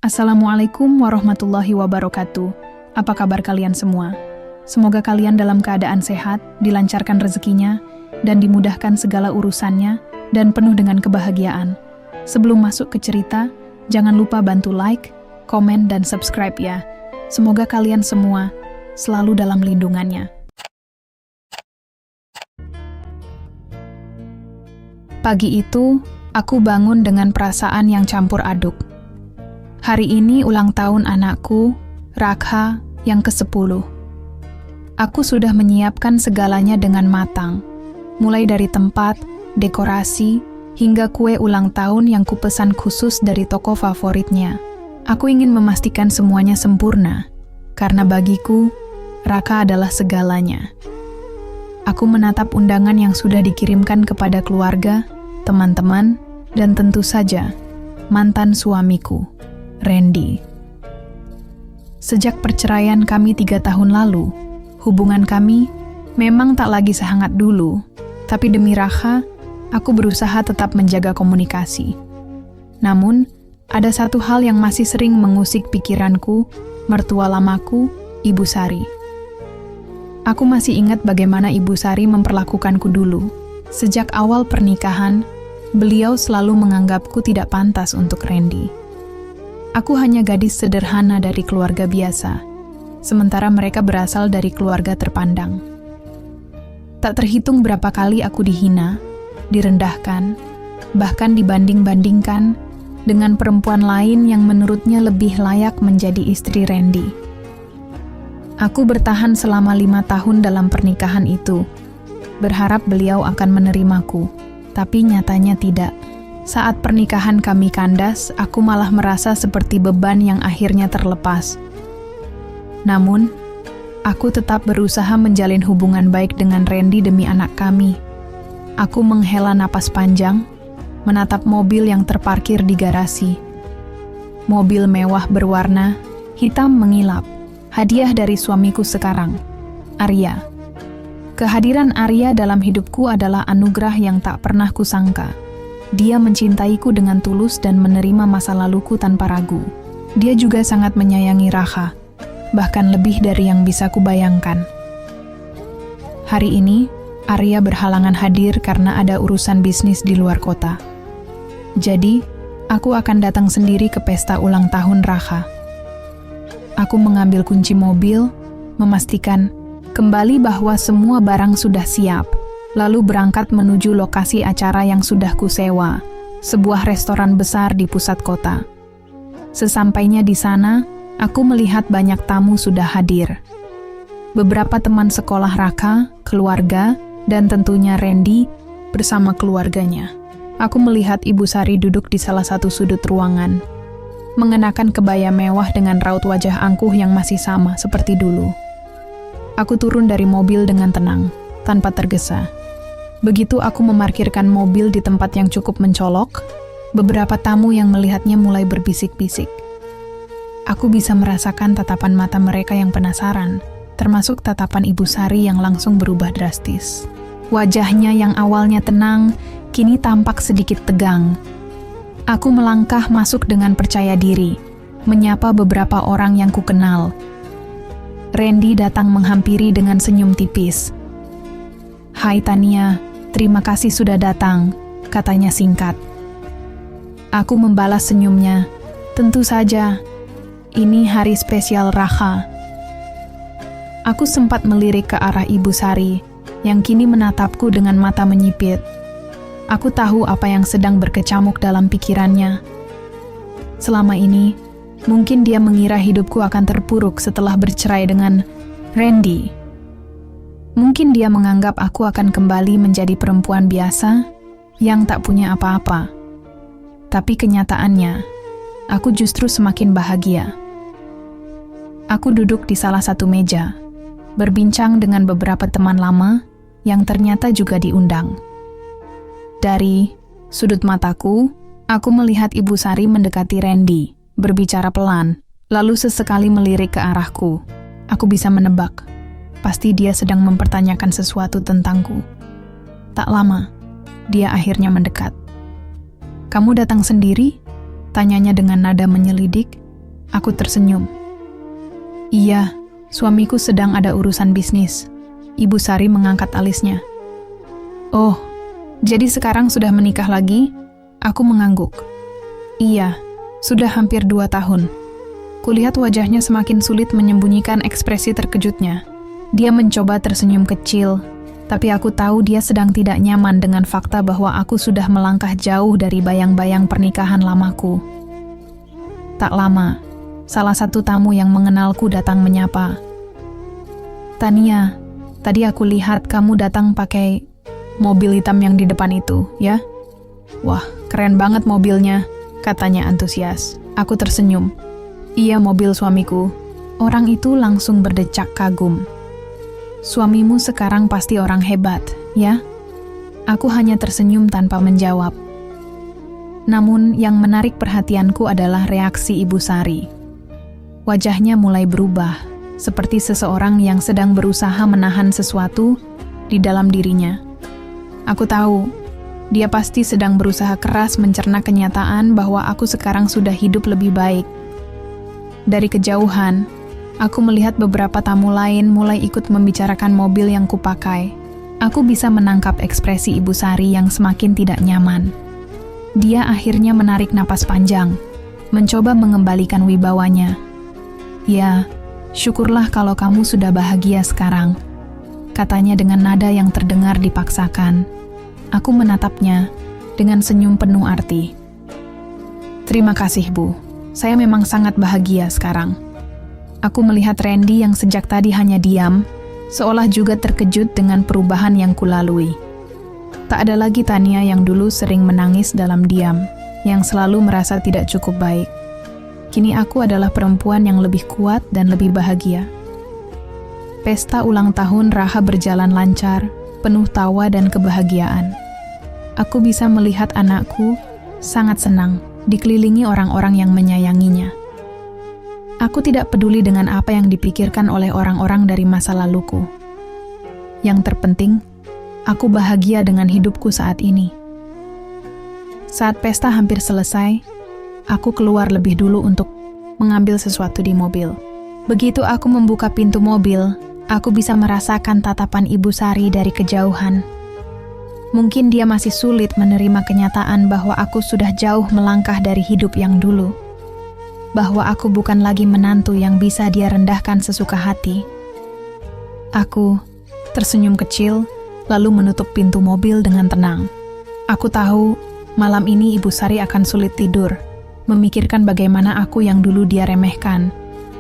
Assalamualaikum warahmatullahi wabarakatuh. Apa kabar kalian semua? Semoga kalian dalam keadaan sehat, dilancarkan rezekinya, dan dimudahkan segala urusannya, dan penuh dengan kebahagiaan. Sebelum masuk ke cerita, jangan lupa bantu like, komen, dan subscribe ya. Semoga kalian semua selalu dalam lindungannya. Pagi itu, aku bangun dengan perasaan yang campur aduk. Hari ini ulang tahun anakku, Rakha, yang ke-10. Aku sudah menyiapkan segalanya dengan matang, mulai dari tempat, dekorasi, hingga kue ulang tahun yang kupesan khusus dari toko favoritnya. Aku ingin memastikan semuanya sempurna, karena bagiku, Rakha adalah segalanya. Aku menatap undangan yang sudah dikirimkan kepada keluarga, teman-teman, dan tentu saja, mantan suamiku, Randy. Sejak perceraian kami 3 tahun lalu, hubungan kami memang tak lagi sehangat dulu, tapi demi Rakha, aku berusaha tetap menjaga komunikasi. Namun, ada satu hal yang masih sering mengusik pikiranku, mertua lamaku, Ibu Sari. Aku masih ingat bagaimana Ibu Sari memperlakukanku dulu. Sejak awal pernikahan, beliau selalu menganggapku tidak pantas untuk Randy. Aku hanya gadis sederhana dari keluarga biasa, sementara mereka berasal dari keluarga terpandang. Tak terhitung berapa kali aku dihina, direndahkan, bahkan dibanding-bandingkan dengan perempuan lain yang menurutnya lebih layak menjadi istri Randy. Aku bertahan selama 5 tahun dalam pernikahan itu, berharap beliau akan menerimaku, tapi nyatanya tidak. Saat pernikahan kami kandas, aku malah merasa seperti beban yang akhirnya terlepas. Namun, aku tetap berusaha menjalin hubungan baik dengan Randy demi anak kami. Aku menghela napas panjang, menatap mobil yang terparkir di garasi. Mobil mewah berwarna hitam mengilap, hadiah dari suamiku sekarang, Arya. Kehadiran Arya dalam hidupku adalah anugerah yang tak pernah kusangka. Dia mencintaiku dengan tulus dan menerima masa laluku tanpa ragu. Dia juga sangat menyayangi Rakha, bahkan lebih dari yang bisa kubayangkan. Hari ini, Arya berhalangan hadir karena ada urusan bisnis di luar kota. Jadi, aku akan datang sendiri ke pesta ulang tahun Rakha. Aku mengambil kunci mobil, memastikan kembali bahwa semua barang sudah siap, lalu berangkat menuju lokasi acara yang sudah kusewa, sebuah restoran besar di pusat kota. Sesampainya di sana, aku melihat banyak tamu sudah hadir. Beberapa teman sekolah Rakha, keluarga, dan tentunya Randy bersama keluarganya. Aku melihat Ibu Sari duduk di salah satu sudut ruangan, mengenakan kebaya mewah dengan raut wajah angkuh yang masih sama seperti dulu. Aku turun dari mobil dengan tenang, tanpa tergesa. Begitu aku memarkirkan mobil di tempat yang cukup mencolok, beberapa tamu yang melihatnya mulai berbisik-bisik. Aku bisa merasakan tatapan mata mereka yang penasaran, termasuk tatapan Ibu Sari yang langsung berubah drastis. Wajahnya yang awalnya tenang, kini tampak sedikit tegang. Aku melangkah masuk dengan percaya diri, menyapa beberapa orang yang kukenal. Randy datang menghampiri dengan senyum tipis. "Hai Tania, terima kasih sudah datang," katanya singkat. Aku membalas senyumnya. "Tentu saja, ini hari spesial Rakha." Aku sempat melirik ke arah Ibu Sari, yang kini menatapku dengan mata menyipit. Aku tahu apa yang sedang berkecamuk dalam pikirannya. Selama ini, mungkin dia mengira hidupku akan terpuruk setelah bercerai dengan Randy. Mungkin dia menganggap aku akan kembali menjadi perempuan biasa yang tak punya apa-apa. Tapi kenyataannya, aku justru semakin bahagia. Aku duduk di salah satu meja, berbincang dengan beberapa teman lama yang ternyata juga diundang. Dari sudut mataku, aku melihat Ibu Sari mendekati Randy, berbicara pelan, lalu sesekali melirik ke arahku. Aku bisa menebak. Pasti dia sedang mempertanyakan sesuatu tentangku. Tak lama, dia akhirnya mendekat. "Kamu datang sendiri?" tanyanya dengan nada menyelidik. Aku tersenyum. Iya, suamiku sedang ada urusan bisnis. Ibu Sari mengangkat alisnya. Oh, jadi sekarang sudah menikah lagi? Aku mengangguk. Iya, sudah hampir 2 tahun. Kulihat wajahnya semakin sulit menyembunyikan ekspresi terkejutnya. Dia mencoba tersenyum kecil, tapi aku tahu dia sedang tidak nyaman dengan fakta bahwa aku sudah melangkah jauh dari bayang-bayang pernikahan lamaku. Tak lama, salah satu tamu yang mengenalku datang menyapa. Tania, tadi aku lihat kamu datang pakai mobil hitam yang di depan itu, ya? Wah, keren banget mobilnya, katanya antusias. Aku tersenyum. Iya, mobil suamiku. Orang itu langsung berdecak kagum. Suamimu sekarang pasti orang hebat, ya? Aku hanya tersenyum tanpa menjawab. Namun yang menarik perhatianku adalah reaksi Ibu Sari. Wajahnya mulai berubah, seperti seseorang yang sedang berusaha menahan sesuatu di dalam dirinya. Aku tahu, dia pasti sedang berusaha keras mencerna kenyataan bahwa aku sekarang sudah hidup lebih baik. Dari kejauhan, aku melihat beberapa tamu lain mulai ikut membicarakan mobil yang kupakai. Aku bisa menangkap ekspresi Ibu Sari yang semakin tidak nyaman. Dia akhirnya menarik napas panjang, mencoba mengembalikan wibawanya. Ya, syukurlah kalau kamu sudah bahagia sekarang, katanya dengan nada yang terdengar dipaksakan. Aku menatapnya dengan senyum penuh arti. Terima kasih, Bu. Saya memang sangat bahagia sekarang. Aku melihat Randy yang sejak tadi hanya diam, seolah juga terkejut dengan perubahan yang kulalui. Tak ada lagi Tania yang dulu sering menangis dalam diam, yang selalu merasa tidak cukup baik. Kini aku adalah perempuan yang lebih kuat dan lebih bahagia. Pesta ulang tahun Raha berjalan lancar, penuh tawa dan kebahagiaan. Aku bisa melihat anakku sangat senang, dikelilingi orang-orang yang menyayanginya. Aku tidak peduli dengan apa yang dipikirkan oleh orang-orang dari masa laluku. Yang terpenting, aku bahagia dengan hidupku saat ini. Saat pesta hampir selesai, aku keluar lebih dulu untuk mengambil sesuatu di mobil. Begitu aku membuka pintu mobil, aku bisa merasakan tatapan Ibu Sari dari kejauhan. Mungkin dia masih sulit menerima kenyataan bahwa aku sudah jauh melangkah dari hidup yang dulu. Bahwa aku bukan lagi menantu yang bisa dia rendahkan sesuka hati. Aku tersenyum kecil, lalu menutup pintu mobil dengan tenang. Aku tahu malam ini Ibu Sari akan sulit tidur, memikirkan bagaimana aku yang dulu dia remehkan,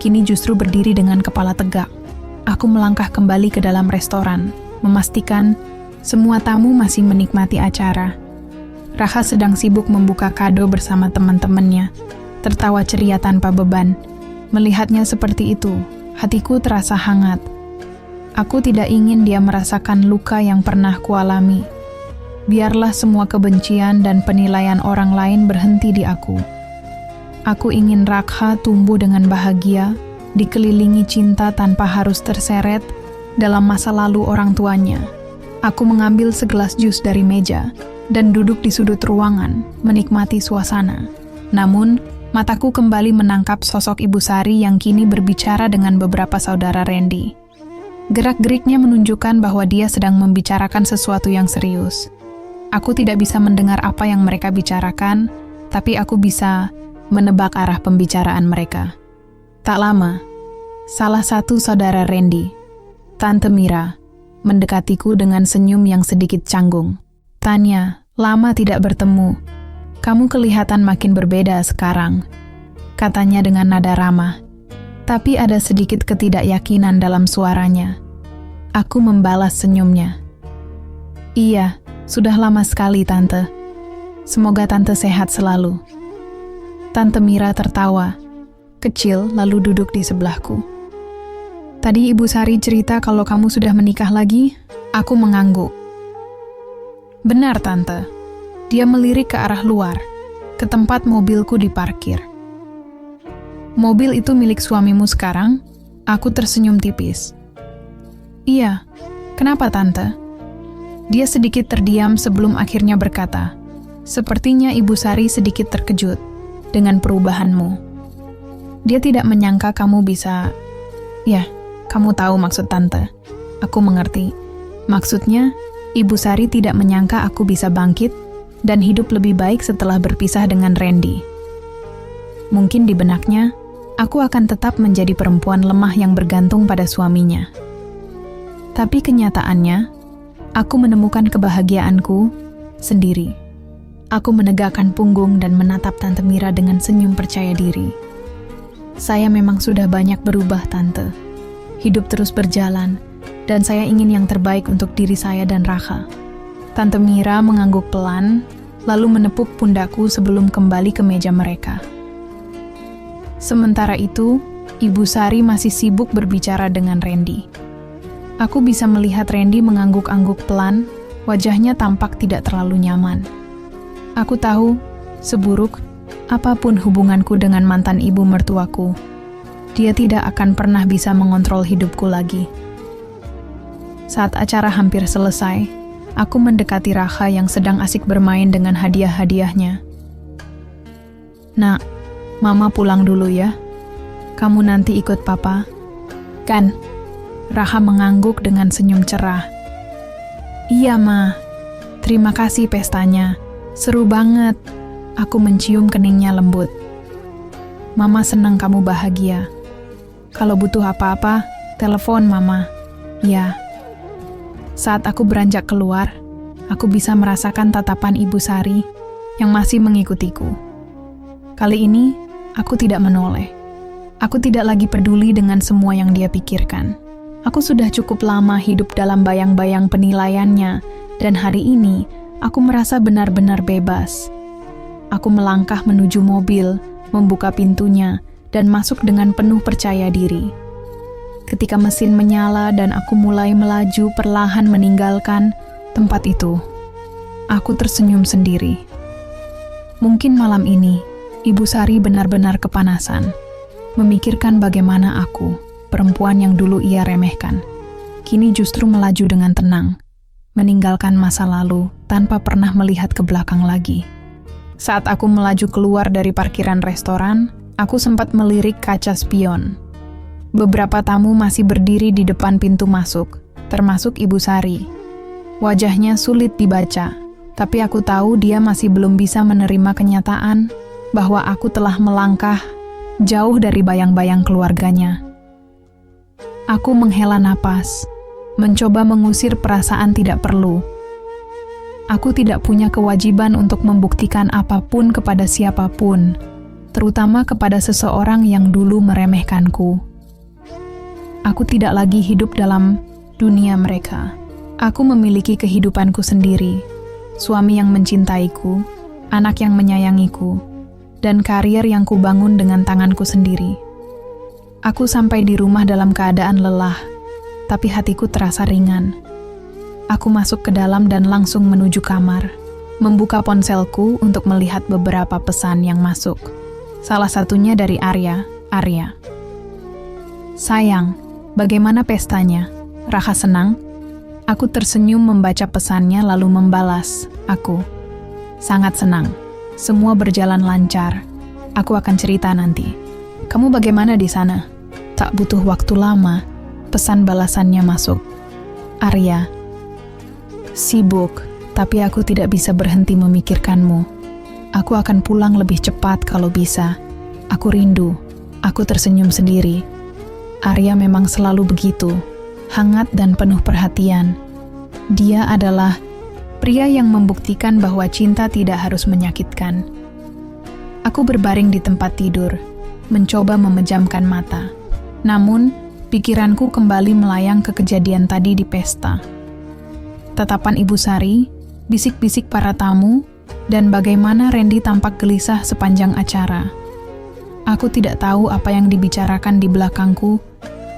kini justru berdiri dengan kepala tegak. Aku melangkah kembali ke dalam restoran, memastikan semua tamu masih menikmati acara. Raha sedang sibuk membuka kado bersama teman-temannya, tertawa ceria tanpa beban. Melihatnya seperti itu, hatiku terasa hangat. Aku tidak ingin dia merasakan luka yang pernah kualami. Biarlah semua kebencian dan penilaian orang lain berhenti di aku. Aku ingin Rakha tumbuh dengan bahagia, dikelilingi cinta tanpa harus terseret dalam masa lalu orang tuanya. Aku mengambil segelas jus dari meja dan duduk di sudut ruangan, menikmati suasana. Namun, mataku kembali menangkap sosok Ibu Sari yang kini berbicara dengan beberapa saudara Randy. Gerak-geriknya menunjukkan bahwa dia sedang membicarakan sesuatu yang serius. Aku tidak bisa mendengar apa yang mereka bicarakan, tapi aku bisa menebak arah pembicaraan mereka. Tak lama, salah satu saudara Randy, Tante Mira, mendekatiku dengan senyum yang sedikit canggung. Tanya, lama tidak bertemu. Kamu kelihatan makin berbeda sekarang, katanya dengan nada ramah. Tapi ada sedikit ketidakyakinan dalam suaranya. Aku membalas senyumnya. Iya, sudah lama sekali, Tante. Semoga Tante sehat selalu. Tante Mira tertawa, kecil lalu duduk di sebelahku. Tadi Ibu Sari cerita kalau kamu sudah menikah lagi, aku mengangguk. Benar, Tante. Dia melirik ke arah luar, ke tempat mobilku diparkir. Mobil itu milik suamimu sekarang? Aku tersenyum tipis. Iya, kenapa, Tante? Dia sedikit terdiam sebelum akhirnya berkata, sepertinya Ibu Sari sedikit terkejut dengan perubahanmu. Dia tidak menyangka kamu bisa... Ya, kamu tahu maksud tante. Aku mengerti. Maksudnya, Ibu Sari tidak menyangka aku bisa bangkit dan hidup lebih baik setelah berpisah dengan Randy. Mungkin di benaknya, aku akan tetap menjadi perempuan lemah yang bergantung pada suaminya. Tapi kenyataannya, aku menemukan kebahagiaanku sendiri. Aku menegakkan punggung dan menatap Tante Mira dengan senyum percaya diri. Saya memang sudah banyak berubah, Tante. Hidup terus berjalan, dan saya ingin yang terbaik untuk diri saya dan Rakha. Tante Mira mengangguk pelan, lalu menepuk pundakku sebelum kembali ke meja mereka. Sementara itu, Ibu Sari masih sibuk berbicara dengan Randy. Aku bisa melihat Randy mengangguk-angguk pelan, wajahnya tampak tidak terlalu nyaman. Aku tahu, seburuk apapun hubunganku dengan mantan ibu mertuaku, dia tidak akan pernah bisa mengontrol hidupku lagi. Saat acara hampir selesai, aku mendekati Rakha yang sedang asik bermain dengan hadiah-hadiahnya. Nak, Mama pulang dulu ya. Kamu nanti ikut Papa, kan? Rakha mengangguk dengan senyum cerah. Iya, Ma. Terima kasih pestanya. Seru banget. Aku mencium keningnya lembut. Mama senang kamu bahagia. Kalau butuh apa-apa, telepon Mama. Ya. Saat aku beranjak keluar, aku bisa merasakan tatapan Ibu Sari yang masih mengikutiku. Kali ini, aku tidak menoleh. Aku tidak lagi peduli dengan semua yang dia pikirkan. Aku sudah cukup lama hidup dalam bayang-bayang penilaiannya, dan hari ini aku merasa benar-benar bebas. Aku melangkah menuju mobil, membuka pintunya, dan masuk dengan penuh percaya diri. Ketika mesin menyala dan aku mulai melaju perlahan meninggalkan tempat itu, aku tersenyum sendiri. Mungkin malam ini, Ibu Sari benar-benar kepanasan, memikirkan bagaimana aku, perempuan yang dulu ia remehkan, kini justru melaju dengan tenang, meninggalkan masa lalu tanpa pernah melihat ke belakang lagi. Saat aku melaju keluar dari parkiran restoran, aku sempat melirik kaca spion. Beberapa tamu masih berdiri di depan pintu masuk, termasuk Ibu Sari. Wajahnya sulit dibaca, tapi aku tahu dia masih belum bisa menerima kenyataan bahwa aku telah melangkah jauh dari bayang-bayang keluarganya. Aku menghela napas, mencoba mengusir perasaan tidak perlu. Aku tidak punya kewajiban untuk membuktikan apapun kepada siapapun, terutama kepada seseorang yang dulu meremehkanku. Aku tidak lagi hidup dalam dunia mereka. Aku memiliki kehidupanku sendiri, suami yang mencintaiku, anak yang menyayangiku, dan karier yang kubangun dengan tanganku sendiri. Aku sampai di rumah dalam keadaan lelah, tapi hatiku terasa ringan. Aku masuk ke dalam dan langsung menuju kamar, membuka ponselku untuk melihat beberapa pesan yang masuk. Salah satunya dari Arya. Sayang, bagaimana pestanya? Rakha senang? Aku tersenyum membaca pesannya lalu membalas. Aku sangat senang. Semua berjalan lancar. Aku akan cerita nanti. Kamu bagaimana di sana? Tak butuh waktu lama, pesan balasannya masuk. Arya, sibuk, tapi aku tidak bisa berhenti memikirkanmu. Aku akan pulang lebih cepat kalau bisa. Aku rindu. Aku tersenyum sendiri. Arya memang selalu begitu, hangat dan penuh perhatian. Dia adalah pria yang membuktikan bahwa cinta tidak harus menyakitkan. Aku berbaring di tempat tidur, mencoba memejamkan mata. Namun, pikiranku kembali melayang ke kejadian tadi di pesta. Tatapan Ibu Sari, bisik-bisik para tamu, dan bagaimana Randy tampak gelisah sepanjang acara. Aku tidak tahu apa yang dibicarakan di belakangku,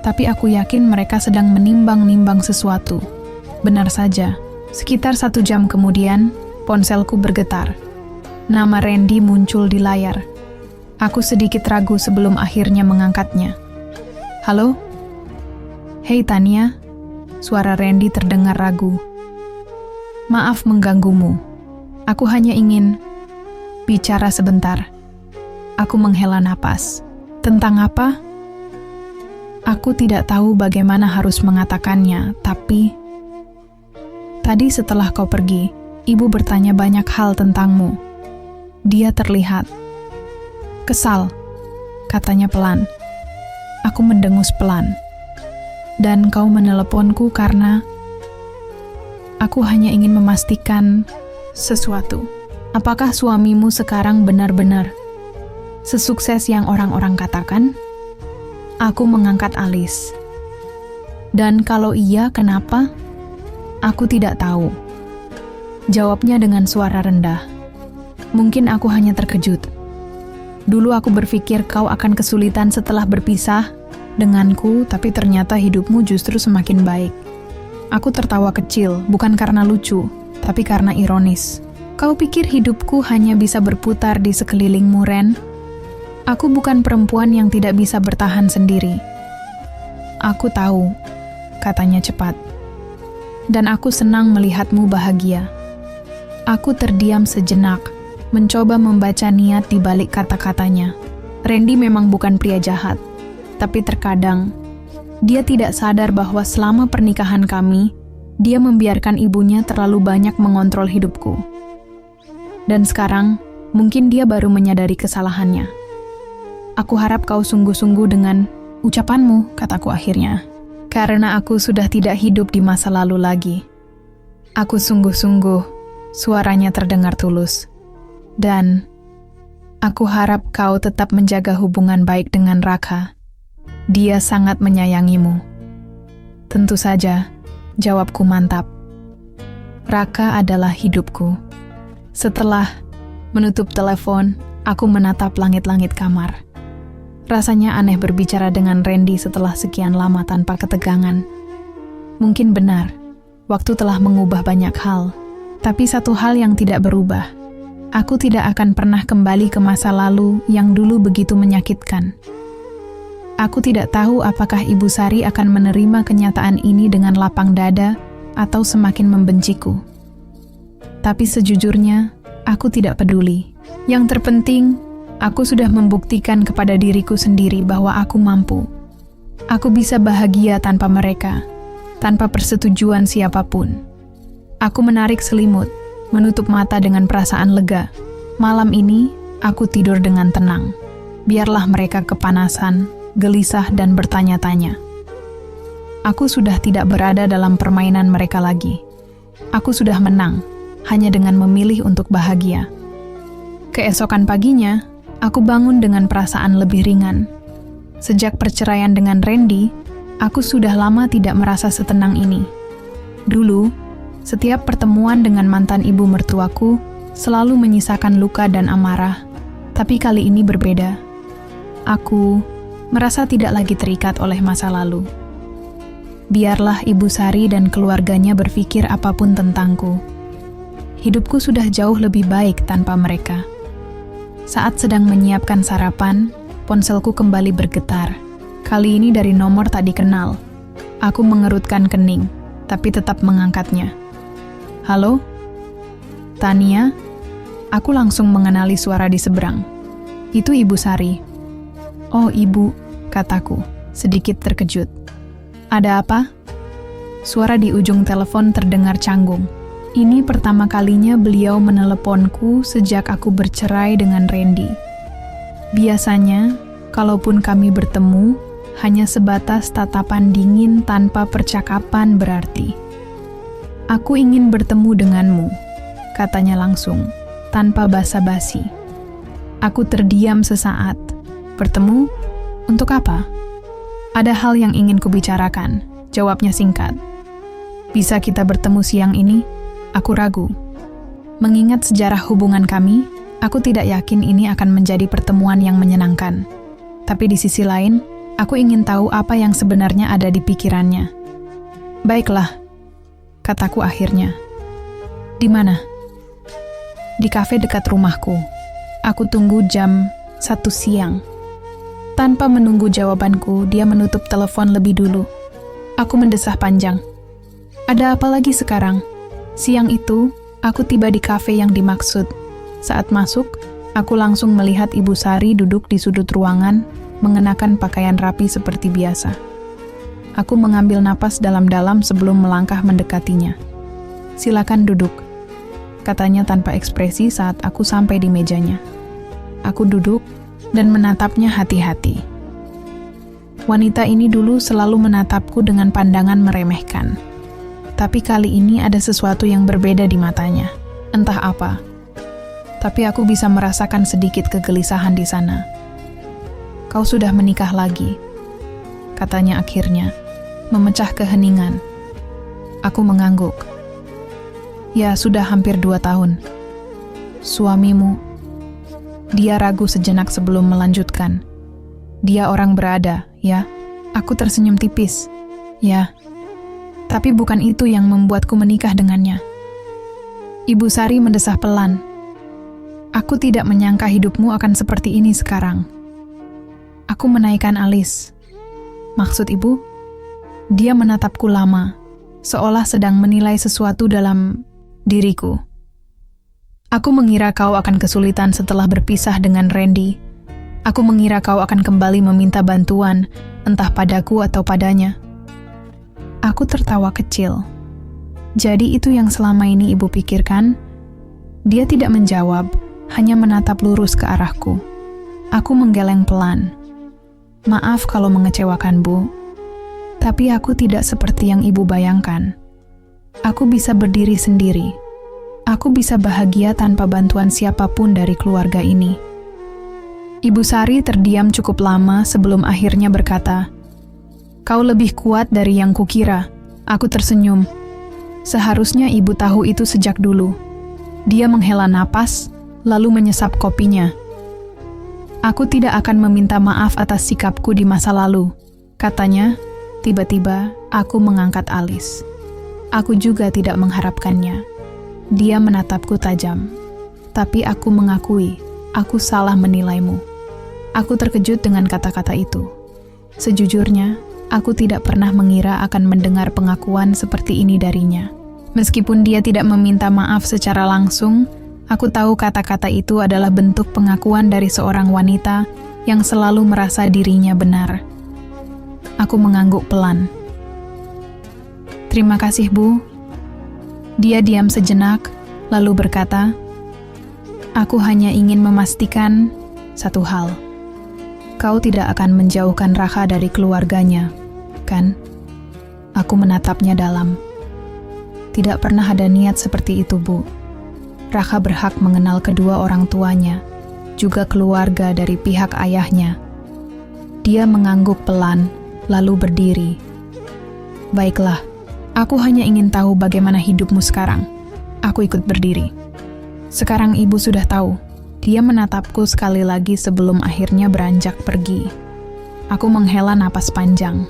tapi aku yakin mereka sedang menimbang-nimbang sesuatu. Benar saja, sekitar 1 jam kemudian, ponselku bergetar. Nama Randy muncul di layar. Aku sedikit ragu sebelum akhirnya mengangkatnya. Halo? Hei Tania, suara Randy terdengar ragu. Maaf mengganggumu. Aku hanya ingin bicara sebentar. Aku menghela napas. Tentang apa? Aku tidak tahu bagaimana harus mengatakannya, tapi tadi setelah kau pergi, ibu bertanya banyak hal tentangmu. Dia terlihat kesal, katanya pelan. Aku mendengus pelan. Dan kau meneleponku karena aku hanya ingin memastikan sesuatu. Apakah suamimu sekarang benar-benar sesukses yang orang-orang katakan? Aku mengangkat alis. Dan kalau iya, kenapa? Aku tidak tahu. Jawabnya dengan suara rendah. Mungkin aku hanya terkejut. Dulu aku berpikir kau akan kesulitan setelah berpisah denganku, tapi ternyata hidupmu justru semakin baik. Aku tertawa kecil, bukan karena lucu, tapi karena ironis. Kau pikir hidupku hanya bisa berputar di sekelilingmu, Ren? Aku bukan perempuan yang tidak bisa bertahan sendiri. Aku tahu, katanya cepat. Dan aku senang melihatmu bahagia. Aku terdiam sejenak, mencoba membaca niat di balik kata-katanya. Randy memang bukan pria jahat, tapi terkadang dia tidak sadar bahwa selama pernikahan kami, dia membiarkan ibunya terlalu banyak mengontrol hidupku. Dan sekarang, mungkin dia baru menyadari kesalahannya. Aku harap kau sungguh-sungguh dengan ucapanmu, kataku akhirnya. Karena aku sudah tidak hidup di masa lalu lagi. Aku sungguh-sungguh, suaranya terdengar tulus. Dan aku harap kau tetap menjaga hubungan baik dengan Raka. Dia sangat menyayangimu. Tentu saja, jawabku mantap. Raka adalah hidupku. Setelah menutup telepon, aku menatap langit-langit kamar. Rasanya aneh berbicara dengan Randy setelah sekian lama tanpa ketegangan. Mungkin benar, waktu telah mengubah banyak hal. Tapi satu hal yang tidak berubah. Aku tidak akan pernah kembali ke masa lalu yang dulu begitu menyakitkan. Aku tidak tahu apakah Ibu Sari akan menerima kenyataan ini dengan lapang dada atau semakin membenciku. Tapi sejujurnya, aku tidak peduli. Yang terpenting, aku sudah membuktikan kepada diriku sendiri bahwa aku mampu. Aku bisa bahagia tanpa mereka, tanpa persetujuan siapapun. Aku menarik selimut, menutup mata dengan perasaan lega. Malam ini, aku tidur dengan tenang. Biarlah mereka kepanasan, gelisah dan bertanya-tanya. Aku sudah tidak berada dalam permainan mereka lagi. Aku sudah menang, hanya dengan memilih untuk bahagia. Keesokan paginya, aku bangun dengan perasaan lebih ringan. Sejak perceraian dengan Randy, aku sudah lama tidak merasa setenang ini. Dulu, setiap pertemuan dengan mantan ibu mertuaku selalu menyisakan luka dan amarah. Tapi kali ini berbeda. Aku merasa tidak lagi terikat oleh masa lalu. Biarlah Ibu Sari dan keluarganya berpikir apapun tentangku. Hidupku sudah jauh lebih baik tanpa mereka. Saat sedang menyiapkan sarapan, ponselku kembali bergetar. Kali ini dari nomor tak dikenal. Aku mengerutkan kening, tapi tetap mengangkatnya. Halo? Tania? Aku langsung mengenali suara di seberang. Itu Ibu Sari. Oh, Ibu, kataku, sedikit terkejut. Ada apa? Suara di ujung telepon terdengar canggung. Ini pertama kalinya beliau meneleponku sejak aku bercerai dengan Randy. Biasanya, kalaupun kami bertemu, hanya sebatas tatapan dingin tanpa percakapan berarti. Aku ingin bertemu denganmu, katanya langsung, tanpa basa-basi. Aku terdiam sesaat. Bertemu? Untuk apa? Ada hal yang ingin kubicarakan, jawabnya singkat. Bisa kita bertemu siang ini? Aku ragu. Mengingat sejarah hubungan kami, aku tidak yakin ini akan menjadi pertemuan yang menyenangkan. Tapi di sisi lain, aku ingin tahu apa yang sebenarnya ada di pikirannya. Baiklah, kataku akhirnya. Di mana? Di kafe dekat rumahku. Aku tunggu jam 1 siang. Tanpa menunggu jawabanku, dia menutup telepon lebih dulu. Aku mendesah panjang. Ada apa lagi sekarang? Siang itu, aku tiba di kafe yang dimaksud. Saat masuk, aku langsung melihat Ibu Sari duduk di sudut ruangan, mengenakan pakaian rapi seperti biasa. Aku mengambil napas dalam-dalam sebelum melangkah mendekatinya. "Silakan duduk," katanya tanpa ekspresi saat aku sampai di mejanya. Aku duduk dan menatapnya hati-hati. Wanita ini dulu selalu menatapku dengan pandangan meremehkan. Tapi kali ini ada sesuatu yang berbeda di matanya. Entah apa. Tapi aku bisa merasakan sedikit kegelisahan di sana. "Kau sudah menikah lagi," katanya akhirnya, memecah keheningan. Aku mengangguk. "Ya, sudah hampir 2 tahun. Suamimu..." Dia ragu sejenak sebelum melanjutkan. "Dia orang berada, ya?" Aku tersenyum tipis. "Ya, tapi bukan itu yang membuatku menikah dengannya." Ibu Sari mendesah pelan. "Aku tidak menyangka hidupmu akan seperti ini sekarang." Aku menaikkan alis. "Maksud ibu?" Dia menatapku lama, seolah sedang menilai sesuatu dalam diriku. "Aku mengira kau akan kesulitan setelah berpisah dengan Randy. Aku mengira kau akan kembali meminta bantuan, entah padaku atau padanya." Aku tertawa kecil. "Jadi itu yang selama ini ibu pikirkan?" Dia tidak menjawab, hanya menatap lurus ke arahku. Aku menggeleng pelan. "Maaf kalau mengecewakan, Bu. Tapi aku tidak seperti yang ibu bayangkan. Aku bisa berdiri sendiri. Aku bisa bahagia tanpa bantuan siapapun dari keluarga ini." Ibu Sari terdiam cukup lama sebelum akhirnya berkata, "Kau lebih kuat dari yang kukira." Aku tersenyum. Seharusnya ibu tahu itu sejak dulu. Dia menghela napas, lalu menyesap kopinya. "Aku tidak akan meminta maaf atas sikapku di masa lalu," katanya. Tiba-tiba, aku mengangkat alis. Aku juga tidak mengharapkannya. Dia menatapku tajam. Tapi aku mengakui, aku salah menilaimu. Aku terkejut dengan kata-kata itu. Sejujurnya, aku tidak pernah mengira akan mendengar pengakuan seperti ini darinya. Meskipun dia tidak meminta maaf secara langsung, aku tahu kata-kata itu adalah bentuk pengakuan dari seorang wanita yang selalu merasa dirinya benar. Aku mengangguk pelan. "Terima kasih, Bu." Dia diam sejenak, lalu berkata, "Aku hanya ingin memastikan satu hal. Kau tidak akan menjauhkan Raka dari keluarganya, kan?" Aku menatapnya dalam. "Tidak pernah ada niat seperti itu, Bu. Raka berhak mengenal kedua orang tuanya, juga keluarga dari pihak ayahnya." Dia mengangguk pelan, lalu berdiri. "Baiklah, aku hanya ingin tahu bagaimana hidupmu sekarang." Aku ikut berdiri. "Sekarang ibu sudah tahu." Dia menatapku sekali lagi sebelum akhirnya beranjak pergi. Aku menghela napas panjang.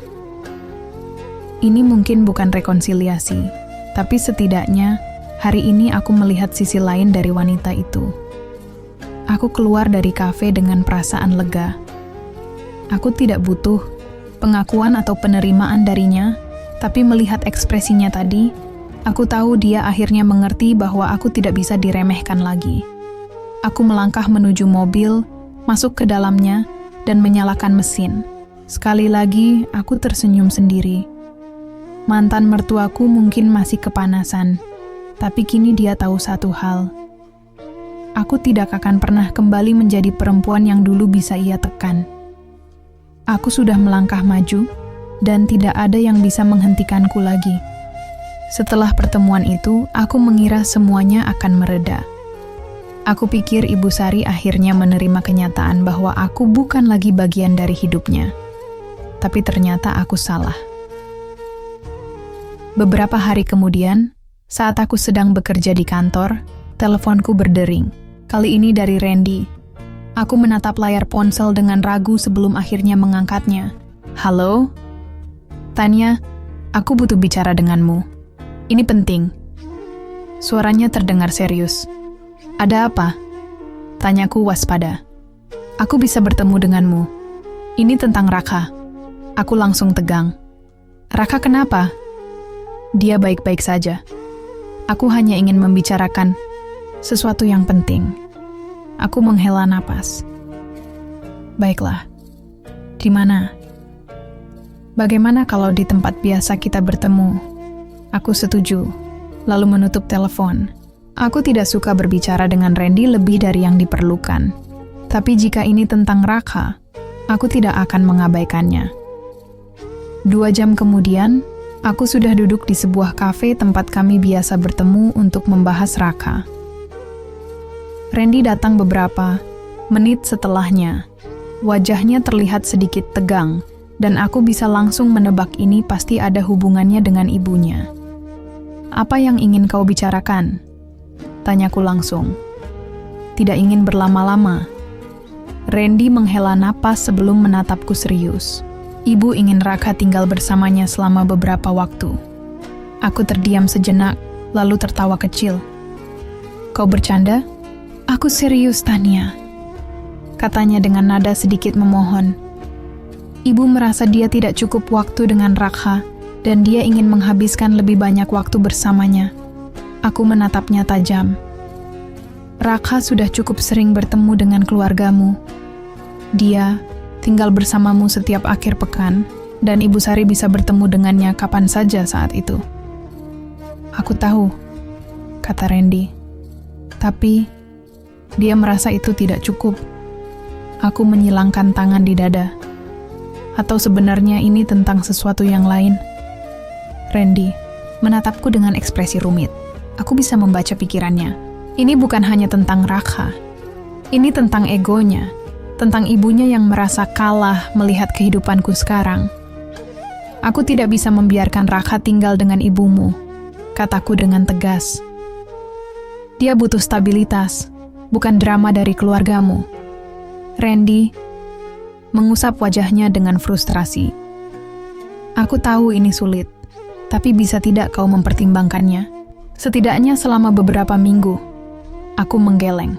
Ini mungkin bukan rekonsiliasi, tapi setidaknya hari ini aku melihat sisi lain dari wanita itu. Aku keluar dari kafe dengan perasaan lega. Aku tidak butuh pengakuan atau penerimaan darinya, tapi melihat ekspresinya tadi, aku tahu dia akhirnya mengerti bahwa aku tidak bisa diremehkan lagi. Aku melangkah menuju mobil, masuk ke dalamnya, dan menyalakan mesin. Sekali lagi, aku tersenyum sendiri. Mantan mertuaku mungkin masih kepanasan, tapi kini dia tahu satu hal. Aku tidak akan pernah kembali menjadi perempuan yang dulu bisa ia tekan. Aku sudah melangkah maju, dan tidak ada yang bisa menghentikanku lagi. Setelah pertemuan itu, aku mengira semuanya akan mereda. Aku pikir Ibu Sari akhirnya menerima kenyataan bahwa aku bukan lagi bagian dari hidupnya. Tapi ternyata aku salah. Beberapa hari kemudian, saat aku sedang bekerja di kantor, teleponku berdering. Kali ini dari Randy. Aku menatap layar ponsel dengan ragu sebelum akhirnya mengangkatnya. "Halo? Tanya, aku butuh bicara denganmu. Ini penting." Suaranya terdengar serius. "Ada apa?" Tanyaku waspada. "Aku bisa bertemu denganmu. Ini tentang Raka." Aku langsung tegang. "Raka kenapa?" "Dia baik-baik saja. Aku hanya ingin membicarakan sesuatu yang penting." Aku menghela napas. "Baiklah, Gimana? Bagaimana kalau di tempat biasa kita bertemu? Aku setuju, lalu menutup telepon. Aku tidak suka berbicara dengan Randy lebih dari yang diperlukan. Tapi jika ini tentang Rakha, aku tidak akan mengabaikannya. 2 jam kemudian, aku sudah duduk di sebuah kafe tempat kami biasa bertemu untuk membahas Rakha. Randy datang beberapa menit setelahnya. Wajahnya terlihat sedikit tegang, dan aku bisa langsung menebak ini pasti ada hubungannya dengan ibunya. "Apa yang ingin kau bicarakan?" tanyaku langsung. Tidak ingin berlama-lama. Randy menghela napas sebelum menatapku serius. Ibu ingin Rakha tinggal bersamanya selama beberapa waktu. Aku terdiam sejenak, lalu tertawa kecil. "Kau bercanda?" "Aku serius, Tania," katanya dengan nada sedikit memohon. Ibu merasa dia tidak cukup waktu dengan Rakha, dan dia ingin menghabiskan lebih banyak waktu bersamanya. Aku menatapnya tajam. "Rakha sudah cukup sering bertemu dengan keluargamu. Dia tinggal bersamamu setiap akhir pekan, dan Ibu Sari bisa bertemu dengannya kapan saja saat itu." "Aku tahu," kata Randy. "Tapi dia merasa itu tidak cukup." Aku menyilangkan tangan di dada. Atau sebenarnya ini tentang sesuatu yang lain? Randy menatapku dengan ekspresi rumit. Aku bisa membaca pikirannya. Ini bukan hanya tentang Rakha. Ini tentang egonya, tentang ibunya yang merasa kalah melihat kehidupanku sekarang. "Aku tidak bisa membiarkan Rakha tinggal dengan ibumu," kataku dengan tegas. "Dia butuh stabilitas, bukan drama dari keluargamu." Randy mengusap wajahnya dengan frustrasi. "Aku tahu ini sulit, tapi bisa tidak kau mempertimbangkannya? Setidaknya selama beberapa minggu." Aku menggeleng.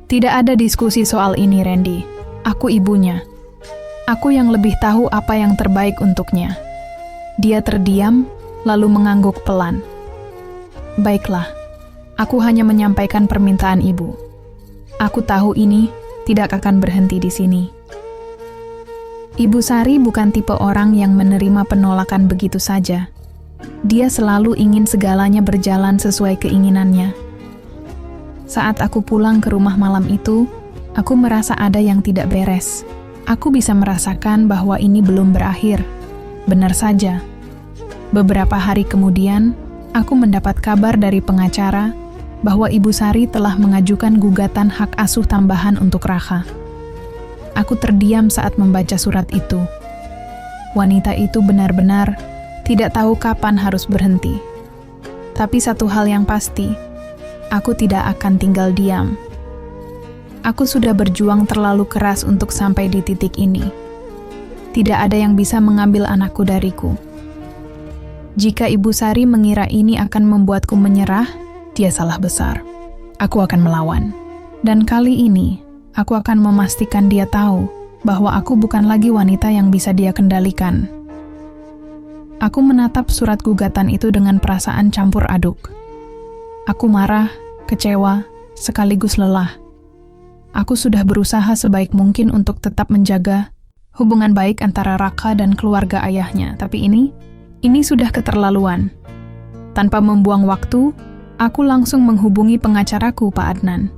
"Tidak ada diskusi soal ini, Randy. Aku ibunya. Aku yang lebih tahu apa yang terbaik untuknya." Dia terdiam, lalu mengangguk pelan. "Baiklah, aku hanya menyampaikan permintaan ibu. Aku tahu ini tidak akan berhenti di sini." Ibu Sari bukan tipe orang yang menerima penolakan begitu saja. Dia selalu ingin segalanya berjalan sesuai keinginannya. Saat aku pulang ke rumah malam itu, aku merasa ada yang tidak beres. Aku bisa merasakan bahwa ini belum berakhir. Benar saja. Beberapa hari kemudian, aku mendapat kabar dari pengacara bahwa Ibu Sari telah mengajukan gugatan hak asuh tambahan untuk Rakha. Aku terdiam saat membaca surat itu. Wanita itu benar-benar tidak tahu kapan harus berhenti. Tapi satu hal yang pasti, aku tidak akan tinggal diam. Aku sudah berjuang terlalu keras untuk sampai di titik ini. Tidak ada yang bisa mengambil anakku dariku. Jika Ibu Sari mengira ini akan membuatku menyerah, dia salah besar. Aku akan melawan. Dan kali ini, aku akan memastikan dia tahu bahwa aku bukan lagi wanita yang bisa dia kendalikan. Aku menatap surat gugatan itu dengan perasaan campur aduk. Aku marah, kecewa, sekaligus lelah. Aku sudah berusaha sebaik mungkin untuk tetap menjaga hubungan baik antara Rakha dan keluarga ayahnya, tapi ini sudah keterlaluan. Tanpa membuang waktu, aku langsung menghubungi pengacaraku, Pak Adnan.